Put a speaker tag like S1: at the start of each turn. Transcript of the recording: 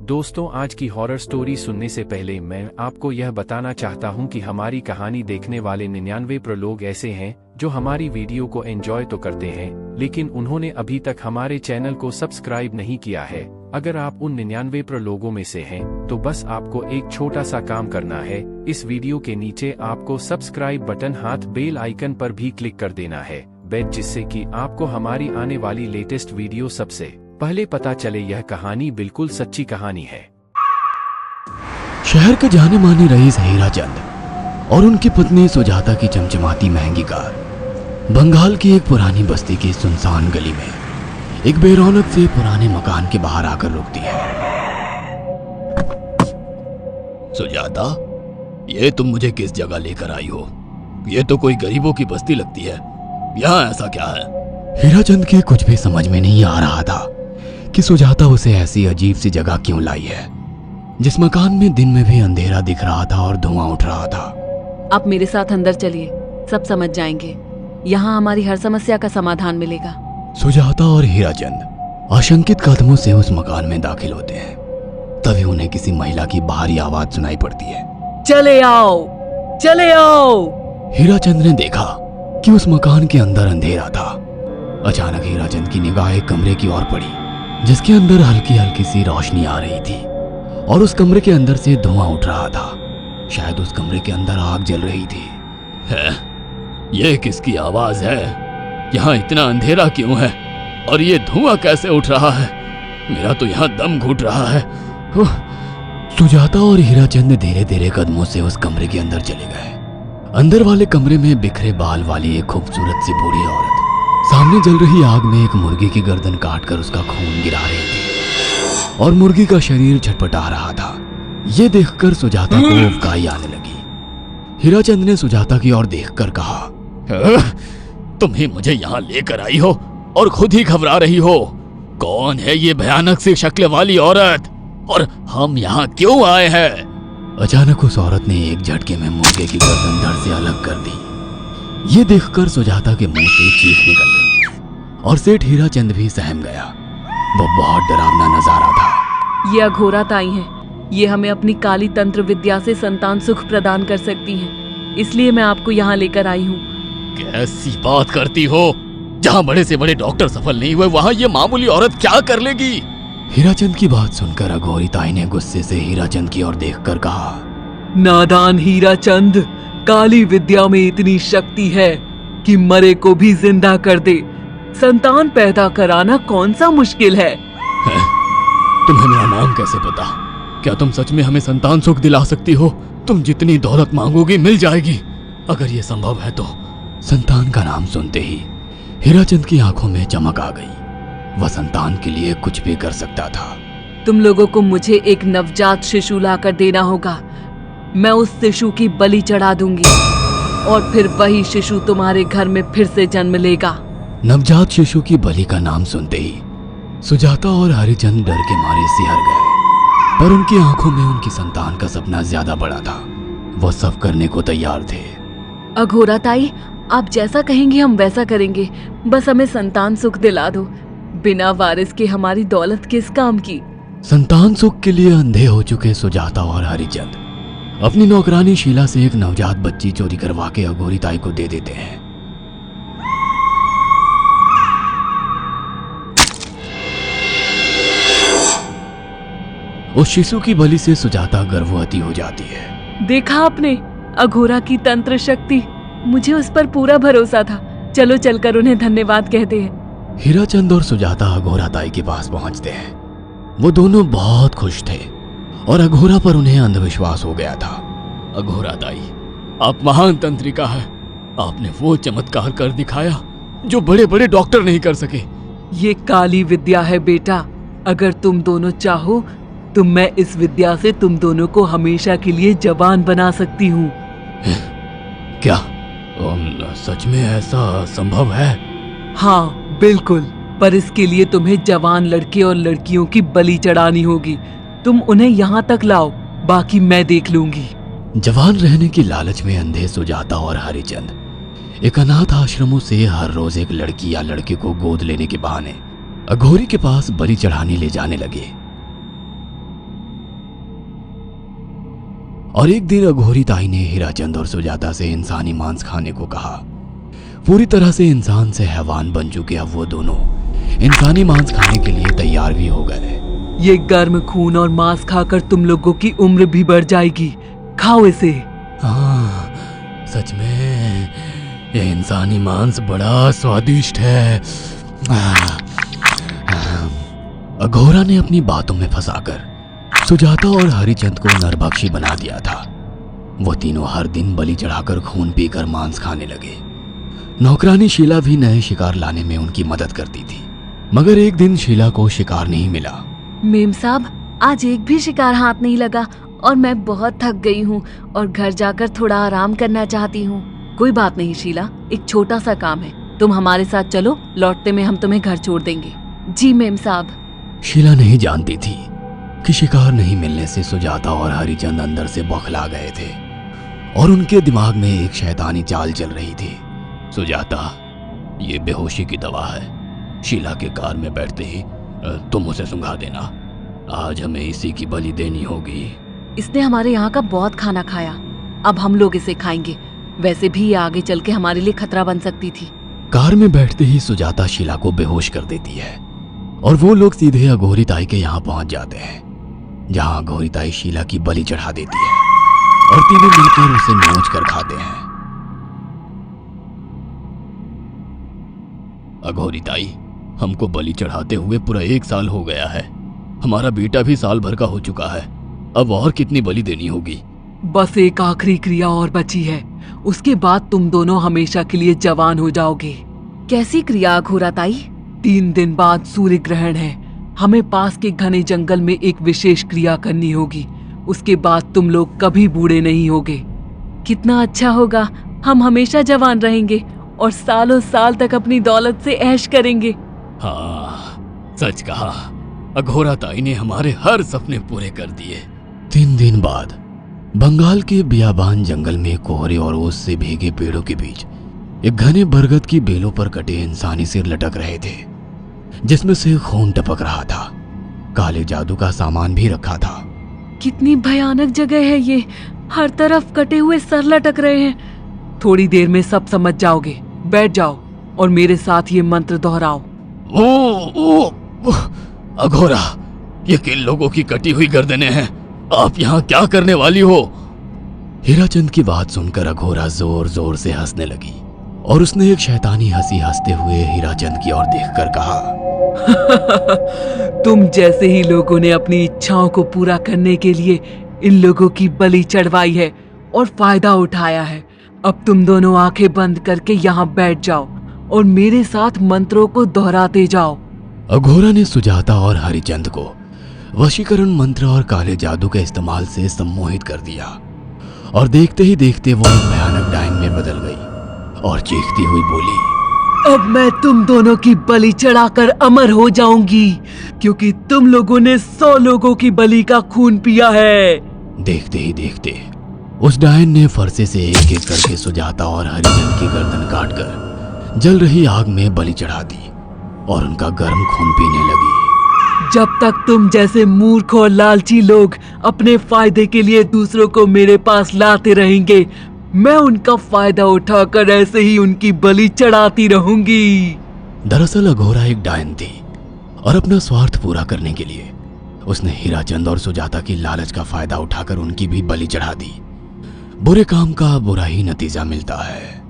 S1: दोस्तों, आज की हॉरर स्टोरी सुनने से पहले मैं आपको यह बताना चाहता हूं कि हमारी कहानी देखने वाले 99 लोग ऐसे हैं जो हमारी वीडियो को एंजॉय तो करते हैं, लेकिन उन्होंने अभी तक हमारे चैनल को सब्सक्राइब नहीं किया है। अगर आप उन 99 लोगों में से हैं, तो बस आपको एक छोटा सा काम करना है। इस वीडियो के नीचे आपको सब्सक्राइब बटन हाथ बेल आइकन पर भी क्लिक कर देना है, जिससे कि आपको हमारी आने वाली लेटेस्ट वीडियो सबसे पहले पता चले। यह कहानी बिल्कुल सच्ची कहानी है।
S2: शहर के जाने माने रईस हीरा चंद और उनकी पत्नी सुजाता की चमचमाती महंगी कार बंगाल की एक पुरानी बस्ती की सुनसान गली में एक बेरौनक से पुराने मकान के बाहर आकर रुकती है। सुजाता, ये तुम मुझे किस जगह लेकर आई हो? ये तो कोई गरीबों की बस्ती लगती है। यहाँ ऐसा क्या है? हीरा चंद के कुछ भी समझ में नहीं आ रहा था कि सुजाता उसे ऐसी अजीब सी जगह क्यों लाई है, जिस मकान में दिन में भी अंधेरा दिख रहा था और धुआं उठ रहा था।
S3: आप मेरे साथ अंदर चलिए, सब समझ जाएंगे। यहाँ हमारी हर समस्या का समाधान मिलेगा।
S2: सुजाता और हीरा चंद आशंकित कदमों से उस मकान में दाखिल होते हैं। तभी उन्हें किसी महिला की बाहरी आवाज सुनाई पड़ती है।
S3: चले आओ, चले आओ।
S2: हीरा चंद ने देखा कि उस मकान के अंदर अंधेरा था। अचानक हीरा चंद की निगाह एक कमरे की ओर पड़ी, जिसके अंदर हल्की हल्की सी रोशनी आ रही थी और उस कमरे के अंदर से धुआं उठ रहा था। शायद उस कमरे के अंदर आग जल रही थी। है? ये किसकी आवाज है? यहाँ इतना अंधेरा क्यों है और ये धुआं कैसे उठ रहा है? मेरा तो यहाँ दम घुट रहा है। सुजाता और हीरा चंद धीरे धीरे कदमों से उस कमरे के अंदर चले गए। अंदर वाले कमरे में बिखरे बाल वाली एक खूबसूरत सी बूढ़ी औरत सामने जल रही आग में एक मुर्गी की गर्दन काटकर उसका खून गिरा रही थी और मुर्गी का शरीर छटपटा रहा था। ये देखकर सुजाता को उबकाई आने लगी। हीरा चंद ने सुजाता की ओर देखकर कहा, तुम ही मुझे यहाँ लेकर आई हो और खुद ही घबरा रही हो। कौन है ये भयानक सी शक्ल वाली औरत और हम यहाँ क्यों आए हैं? अचानक उस औरत ने एक झटके में मुर्गे की गर्दन धड़ से अलग कर दी। ये देखकर सुजाता के मुंह से चीख निकल गई और सेठ हीरा चंद भी सहम गया। वो बहुत डरावना नजारा था।
S3: ये अघोरा ताई हैं। ये हमें अपनी काली तंत्र विद्या से संतान सुख प्रदान कर सकती हैं। इसलिए मैं आपको यहाँ लेकर आई हूँ।
S2: कैसी बात करती हो? जहाँ बड़े से बड़े डॉक्टर सफल नहीं हुए, वहाँ ये मामूली औरत क्या कर लेगी? हीरा चंद की बात सुनकर अघोरी ताई ने गुस्से से हीरा चंद की ओर देखकर कहा,
S3: नादान हीरा चंद, काली विद्या में इतनी शक्ति है कि मरे को भी जिंदा कर दे। संतान पैदा कराना कौन सा मुश्किल है?
S2: तुम्हें मेरा नाम कैसे पता? क्या तुम सच में हमें संतान सुख दिला सकती हो? तुम जितनी दौलत मांगोगी मिल जाएगी, अगर ये संभव है तो। संतान का नाम सुनते ही हीरा चंद की आंखों में चमक आ गई। वह संतान के लिए कुछ भी कर सकता था।
S3: तुम लोगों को मुझे एक नवजात शिशु लाकर देना होगा। मैं उस शिशु की बलि चढ़ा दूंगी और फिर वही शिशु तुम्हारे घर में फिर से जन्म लेगा।
S2: नवजात शिशु की बलि का नाम सुनते ही सुजाता और हरिचंद डर के मारे सिहर गए, पर उनकी आंखों में उनकी संतान का सपना ज्यादा बड़ा था। वो सब करने को तैयार थे।
S3: अघोरा ताई, आप जैसा कहेंगे हम वैसा करेंगे। बस हमें संतान सुख दिला दो। बिना वारिस के हमारी दौलत किस काम की?
S2: संतान सुख के लिए अंधे हो चुके सुजाता और हरिचंद अपनी नौकरानी शीला से एक नवजात बच्ची चोरी करवा के अघोरी ताई को दे देते हैं। उस शिशु की बलि से सुजाता गर्भवती हो जाती है।
S3: देखा आपने अघोरा की तंत्र शक्ति? मुझे उस पर पूरा भरोसा था। चलो चलकर उन्हें धन्यवाद कहते हैं।
S2: हीरा चंद और सुजाता अघोरा ताई के पास पहुंचते हैं। वो दोनों बहुत खुश थे और अघोरा पर उन्हें अंधविश्वास हो गया था। अघोरा ताई, आप महान तंत्रिका है। आपने वो चमत्कार कर दिखाया जो बड़े बड़े डॉक्टर नहीं कर सके।
S3: ये काली विद्या है बेटा। अगर तुम दोनों चाहो तो मैं इस विद्या से तुम दोनों को हमेशा के लिए जवान बना सकती हूँ।
S2: क्या सच में ऐसा संभव है?
S3: हाँ बिल्कुल, पर इसके लिए तुम्हें जवान लड़के और लड़कियों की बलि चढ़ानी होगी। तुम उन्हें यहाँ तक लाओ, बाकी मैं देख लूंगी।
S2: जवान रहने की लालच में अंधे सुजाता और हरिचंद एक अनाथ आश्रमों से हर रोज एक लड़की या लड़के को गोद लेने के बहाने अघोरी के पास बलि चढ़ाने ले जाने लगे। और एक दिन अघोरी ताई ने हीराचंद और सुजाता से इंसानी मांस खाने को कहा। पूरी तरह से इंसान से हैवान बन चुके अब वो दोनों इंसानी मांस खाने के लिए तैयार भी हो गए।
S3: ये गर्म खून और मांस खाकर तुम लोगों की उम्र भी बढ़ जाएगी। खाओ इसे।
S2: हाँ, सच में ये इंसानी मांस बड़ा स्वादिष्ट है। अघोरा ने अपनी बातों में फंसाकर सुजाता और हरिचंद को नरभक्षी बना दिया था। वो तीनों हर दिन बलि चढ़ाकर खून पीकर मांस खाने लगे। नौकरानी शीला भी नए शिकार लाने में उनकी मदद करती थी, मगर एक दिन शीला को शिकार नहीं मिला।
S3: मेम साहब, आज एक भी शिकार हाथ नहीं लगा और मैं बहुत थक गई हूँ और घर जाकर थोड़ा आराम करना चाहती हूँ। कोई बात नहीं शीला, एक छोटा सा काम है, तुम हमारे साथ चलो, लौटते में हम तुम्हें घर छोड़ देंगे। जी मेम साहब।
S2: शीला नहीं जानती थी कि शिकार नहीं मिलने से सुजाता और हरिचंद अंदर से बौखला गए थे और उनके दिमाग में एक शैतानी चाल चल रही थी। सुजाता, ये बेहोशी की दवा है। शीला के कार में बैठते ही तुम उसे सुंघा देना। आज हमें इसी की बलि देनी होगी।
S3: इसने हमारे यहाँ का बहुत खाना खाया, अब हम लोग इसे खाएंगे। वैसे भी ये आगे चल के हमारे लिए खतरा बन सकती थी।
S2: कार में बैठते ही सुजाता शीला को बेहोश कर देती है और वो लोग सीधे अघोरी ताई के यहाँ पहुंच जाते हैं, जहाँ अघोरी ताई शीला की बलि चढ़ा देती है और तीनों मिलकर उसे नोच कर खाते हैं। अघोरी ताई, हमको बलि चढ़ाते हुए पूरा 1 साल हो गया है। हमारा बेटा भी साल भर का हो चुका है। अब और कितनी बलि देनी होगी?
S3: बस एक आखिरी क्रिया और बची है, उसके बाद तुम दोनों हमेशा के लिए जवान हो जाओगे। कैसी क्रिया अघोरा ताई? 3 दिन बाद सूर्य ग्रहण है। हमें पास के घने जंगल में एक विशेष क्रिया करनी होगी। उसके बाद तुम लोग कभी बूढ़े नहीं होगे। कितना अच्छा होगा, हम हमेशा जवान रहेंगे और सालों साल तक अपनी दौलत से ऐश करेंगे।
S2: हाँ, सच कहा। अघोरा ताई ने हमारे हर सपने पूरे कर दिए। 3 दिन बाद बंगाल के बियाबान जंगल में कोहरे और ओस से भीगे पेड़ों के बीच एक घने बरगद की बेलों पर कटे इंसानी सिर लटक रहे थे, जिसमें से खून टपक रहा था। काले जादू का सामान भी रखा था।
S3: कितनी भयानक जगह है ये, हर तरफ कटे हुए सर लटक रहे हैं। थोड़ी देर में सब समझ जाओगे। बैठ जाओ और मेरे साथ ये मंत्र दोहराओ।
S2: ओ, अघोरा, ये किन लोगों की कटी हुई गर्दनें हैं? आप यहाँ क्या करने वाली हो? हीराचंद की बात सुनकर अघोरा जोर जोर से हंसने लगी और उसने एक शैतानी हंसी हंसते हुए हीराचंद की ओर देखकर कहा,
S3: तुम जैसे ही लोगों ने अपनी इच्छाओं को पूरा करने के लिए इन लोगों की बलि चढ़वाई है और फायदा उठाया है। अब तुम दोनों आंखें बंद करके यहाँ बैठ जाओ और मेरे साथ मंत्रों को दोहराते जाओ।
S2: अघोरा ने सुजाता और हरिचंद को वशीकरण मंत्र और काले जादू के इस्तेमाल से सम्मोहित कर दिया और देखते ही देखते वो एक भयानक डायन में बदल गई और चीखती हुई बोली,
S3: अब मैं तुम दोनों की बलि चढ़ाकर अमर हो जाऊंगी, क्योंकि तुम लोगों ने 100 लोगों की बलि का खून पिया है।
S2: देखते ही देखते उस डायन ने फरसे से एक एक करके सुजाता और हरिचंद की गर्दन काटकर जल रही आग में बलि चढ़ा दी और उनका गर्म खून पीने लगी।
S3: जब तक तुम जैसे मूर्ख और लालची लोग अपने फायदे के लिए दूसरों को मेरे पास लाते रहेंगे, मैं उनका फायदा उठाकर ऐसे ही उनकी बलि चढ़ाती रहूंगी।
S2: दरअसल अघोरा एक डायन थी और अपना स्वार्थ पूरा करने के लिए उसने हीराचंद और सुजाता की लालच का फायदा उठाकर उनकी भी बलि चढ़ा दी। बुरे काम का बुरा ही नतीजा मिलता है।